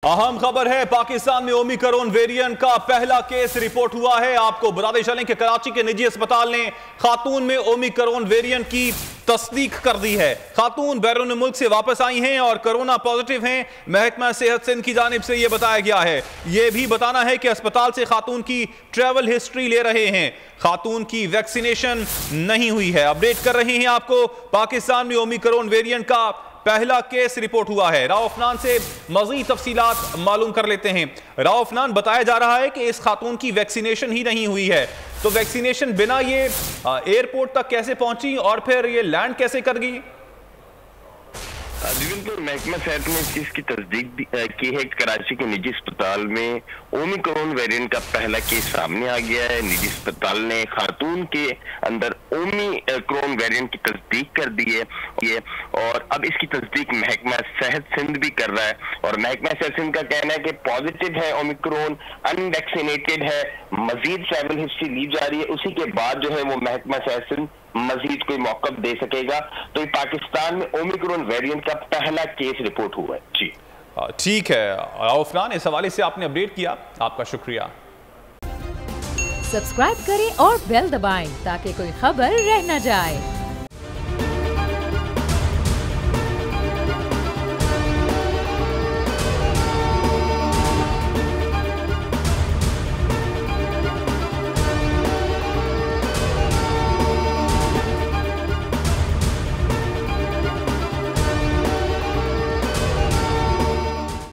अहम खबर है, पाकिस्तान में ओमिक्रॉन वेरिएंट का पहला केस रिपोर्ट हुआ है। आपको बताते चलें कि कराची के निजी अस्पताल ने खातून में ओमिक्रॉन वेरिएंट की तस्दीक कर दी है। खातून बैरून मुल्क से वापस आई हैं और कोरोना पॉजिटिव हैं। महकमा सेहत सिंध की जानिब से यह बताया गया है। यह भी बताना है कि अस्पताल से खातून की ट्रैवल हिस्ट्री ले रहे हैं। खातून की वैक्सीनेशन नहीं हुई है। अपडेट कर रहे हैं आपको, पाकिस्तान में ओमिक्रॉन वेरिएंट का पहला केस रिपोर्ट हुआ है। राव अफनान से मज़ीद तफसीलात मालूम कर लेते हैं। राव अफनान, बताया जा रहा है कि इस खातून की वैक्सीनेशन ही नहीं हुई है, तो वैक्सीनेशन बिना ये एयरपोर्ट तक कैसे पहुंची और फिर ये लैंड कैसे कर गई? बिल्कुल, महकमा सेहत ने इस चीज की तस्दीक की है। कराची के निजी अस्पताल में ओमिक्रॉन वेरिएंट का पहला केस सामने आ गया है। निजी अस्पताल ने खातून के अंदर ओमिक्रॉन वेरिएंट की तस्दीक कर दी है और अब इसकी तस्दीक महकमा सेहत सिंध भी कर रहा है। और महकमा सेहत सिंध का कहना है कि पॉजिटिव है ओमिक्रॉन, अनवैक्सीनेटेड है, मजीद ट्रैवल हिस्ट्री ली जा रही है। उसी के बाद जो है वो महकमा सेहत सिंध मजीद कोई मौकफ दे सकेगा। तो पाकिस्तान में ओमिक्रॉन वेरिएंट का पहला केस रिपोर्ट हुआ है। जी ठीक है अफनान, इस हवाले से आपने अपडेट किया, आपका शुक्रिया। सब्सक्राइब करें और बेल दबाएं ताकि कोई खबर रह न जाए।